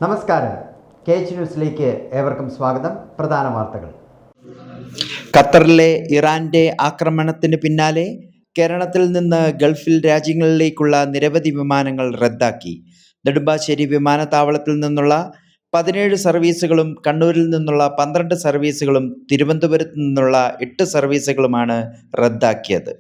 നമസ്കാരം. KH ന്യൂസിലേക്ക് ഏവർക്കും സ്വാഗതം. പ്രധാന വാർത്തകൾ. ഖത്തറിലെ ഇറാന്റെ ആക്രമണത്തിന് പിന്നാലെ കേരളത്തിൽ നിന്ന് ഗൾഫിൽ രാജ്യങ്ങളിലേക്കുള്ള നിരവധി വിമാനങ്ങൾ റദ്ദാക്കി. നെടുമ്പാശ്ശേരി വിമാനത്താവളത്തിൽ നിന്നുള്ള 17 സർവീസുകളും കണ്ണൂരിൽ നിന്നുള്ള 12 സർവീസുകളും തിരുവനന്തപുരത്ത് നിന്നുള്ള 8 സർവീസുകളുമാണ് റദ്ദാക്കിയത്.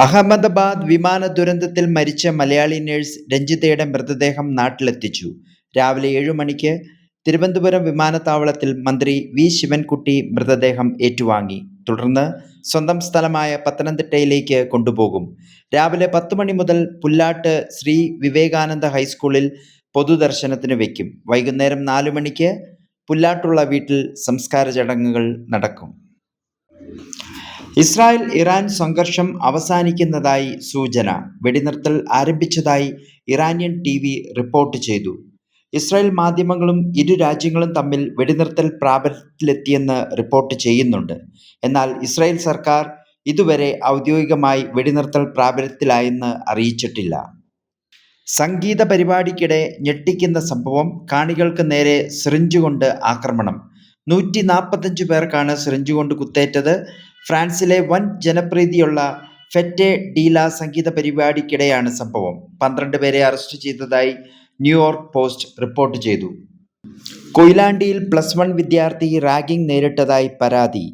അഹമ്മദാബാദ് വിമാന ദുരന്തത്തിൽ മരിച്ച മലയാളി നഴ്സ് രഞ്ജിതയുടെ മൃതദേഹം നാട്ടിലെത്തിച്ചു. രാവിലെ 7 മണിക്ക് തിരുവനന്തപുരം വിമാനത്താവളത്തിൽ മന്ത്രി വി ശിവൻകുട്ടി മൃതദേഹം ഏറ്റുവാങ്ങി. തുടർന്ന് സ്വന്തം സ്ഥലമായ പത്തനംതിട്ടയിലേക്ക് കൊണ്ടുപോകും. രാവിലെ 10 മണി മുതൽ പുല്ലാട്ട് ശ്രീ വിവേകാനന്ദ ഹൈസ്കൂളിൽ പൊതുദർശനത്തിന് വയ്ക്കും. വൈകുന്നേരം 4 മണിക്ക് പുല്ലാട്ടുള്ള വീട്ടിൽ സംസ്കാര ചടങ്ങുകൾ നടക്കും. ഇസ്രായേൽ ഇറാൻ സംഘർഷം അവസാനിക്കുന്നതായി സൂചന. വെടിനിർത്തൽ ആരംഭിച്ചതായി ഇറാനിയൻ TV റിപ്പോർട്ട് ചെയ്തു. ഇസ്രായേൽ മാധ്യമങ്ങളും ഇരു രാജ്യങ്ങളും തമ്മിൽ വെടിനിർത്തൽ പ്രാബല്യത്തിലെത്തിയെന്ന് റിപ്പോർട്ട് ചെയ്യുന്നുണ്ട്. എന്നാൽ ഇസ്രായേൽ സർക്കാർ ഇതുവരെ ഔദ്യോഗികമായി വെടിനിർത്തൽ പ്രാബല്യത്തിലായെന്ന് അറിയിച്ചിട്ടില്ല. സംഗീത പരിപാടിക്കിടെ ഞെട്ടിക്കുന്ന സംഭവം. കാണികൾക്ക് നേരെ സിറിഞ്ച് കൊണ്ട് ആക്രമണം. 145 പേർക്കാണ് സിറിഞ്ച് കൊണ്ട് കുത്തേറ്റത്. ഫ്രാൻസിലെ വൻ ജനപ്രീതിയുള്ള ഫെറ്റെ ഡീല സംഗീത പരിപാടിക്കിടെയാണ് സംഭവം. 12 പേരെ അറസ്റ്റ് ചെയ്തതായി ന്യൂയോർക്ക് പോസ്റ്റ് റിപ്പോർട്ട് ചെയ്തു. കൊയിലാണ്ടിയിൽ +1 വിദ്യാർത്ഥി റാഗിംഗ് നേരിട്ടതായി പരാതി.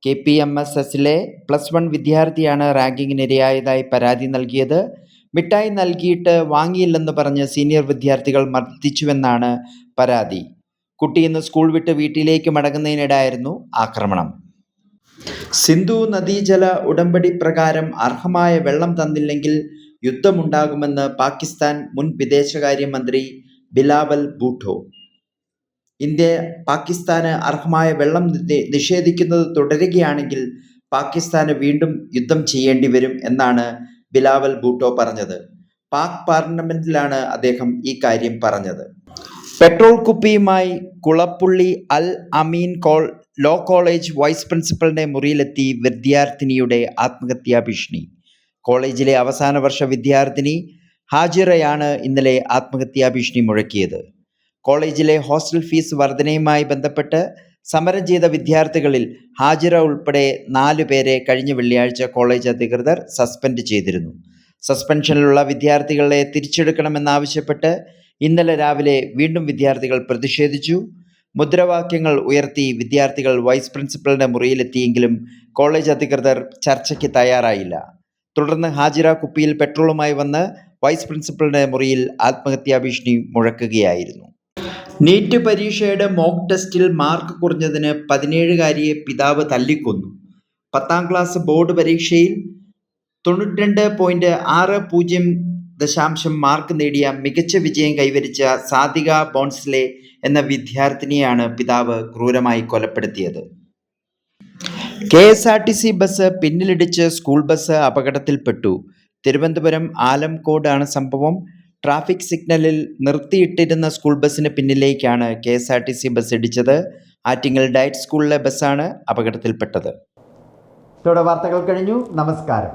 KPMSSലെ +1 വിദ്യാർത്ഥിയാണ് റാഗിങ്ങിനിരയായതായി പരാതി നൽകിയത്. മിഠായി നൽകിയിട്ട് വാങ്ങിയില്ലെന്ന് പറഞ്ഞ് സീനിയർ വിദ്യാർത്ഥികൾ മർദ്ദിച്ചുവെന്നാണ് പരാതി. കുട്ടി ഇന്ന് സ്കൂൾ വിട്ട് വീട്ടിലേക്ക് മടങ്ങുന്നതിനിടെയായിരുന്നു ആക്രമണം. സിന്ധു നദീജല ഉടമ്പടി പ്രകാരം അർഹമായ വെള്ളം തന്നില്ലെങ്കിൽ യുദ്ധമുണ്ടാകുമെന്ന് പാകിസ്ഥാൻ മുൻ വിദേശകാര്യമന്ത്രി ബിലാവൽ ഭൂട്ടോ. ഇന്ത്യ പാകിസ്ഥാന് അർഹമായ വെള്ളം നിഷേധിക്കുന്നത് തുടരുകയാണെങ്കിൽ പാകിസ്ഥാന് വീണ്ടും യുദ്ധം ചെയ്യേണ്ടി വരും എന്നാണ് ബിലാവൽ ഭൂട്ടോ പറഞ്ഞത്. പാക് പാർലമെന്റിലാണ് അദ്ദേഹം ഈ കാര്യം പറഞ്ഞത്. പെട്രോൾ കുപ്പിയുമായി കുളപ്പുള്ളി അൽ അമീൻ ലോ കോളേജ് വൈസ് പ്രിൻസിപ്പലിന്റെ മുറിയിലെത്തി വിദ്യാർത്ഥിനിയുടെ ആത്മഹത്യാ ഭീഷണി. കോളേജിലെ അവസാന വർഷ വിദ്യാർത്ഥിനി ഹാജിറയാണ് ഇന്നലെ ആത്മഹത്യാ ഭീഷണി മുഴക്കിയത്. കോളേജിലെ ഹോസ്റ്റൽ ഫീസ് വർധനയുമായി ബന്ധപ്പെട്ട് സമരം ചെയ്ത വിദ്യാർത്ഥികളിൽ ഹാജിറ ഉൾപ്പെടെ 4 പേരെ കഴിഞ്ഞ വെള്ളിയാഴ്ച കോളേജ് അധികൃതർ സസ്പെൻഡ് ചെയ്തിരുന്നു. സസ്പെൻഷനിലുള്ള വിദ്യാർത്ഥികളെ തിരിച്ചെടുക്കണമെന്നാവശ്യപ്പെട്ട് ഇന്നലെ രാവിലെ വീണ്ടും വിദ്യാർത്ഥികൾ പ്രതിഷേധിച്ചു. മുദ്രാവാക്യങ്ങൾ ഉയർത്തി വിദ്യാർത്ഥികൾ വൈസ് പ്രിൻസിപ്പലിന്റെ മുറിയിലെത്തിയെങ്കിലും കോളേജ് അധികൃതർ ചർച്ചയ്ക്ക് തയ്യാറായില്ല. തുടർന്ന് ഹാജിറ കുപ്പിയിൽ പെട്രോളുമായി വന്ന് വൈസ് പ്രിൻസിപ്പലിന്റെ മുറിയിൽ ആത്മഹത്യാ ഭീഷണി മുഴക്കുകയായിരുന്നു. നീറ്റ് പരീക്ഷയുടെ മോക്ക് ടെസ്റ്റിൽ മാർക്ക് കുറഞ്ഞതിന് 17-കാരിയെ പിതാവ് തല്ലിക്കൊന്നു. 10ാം ക്ലാസ് ബോർഡ് പരീക്ഷയിൽ 92.60 മാർക്ക് നേടിയ മികച്ച വിജയം കൈവരിച്ച സാദിക ബോൺസ്ലെ എന്ന വിദ്യാർത്ഥിനിയാണ് പിതാവ് ക്രൂരമായി കൊലപ്പെടുത്തിയത്. KSRTC ബസ് പിന്നിലിടിച്ച് സ്കൂൾ ബസ് അപകടത്തിൽപ്പെട്ടു. തിരുവനന്തപുരം ആലംകോടാണ് സംഭവം. ട്രാഫിക് സിഗ്നലിൽ നിർത്തിയിട്ടിരുന്ന സ്കൂൾ ബസിന് പിന്നിലേക്കാണ് KSRTC ബസ് ഇടിച്ചത്. ആറ്റിങ്ങൽ ഡയറ്റ് സ്കൂളിലെ ബസ്സാണ് അപകടത്തിൽപ്പെട്ടത്. ഇതോടെ വാർത്തകൾ കഴിഞ്ഞു. നമസ്കാരം.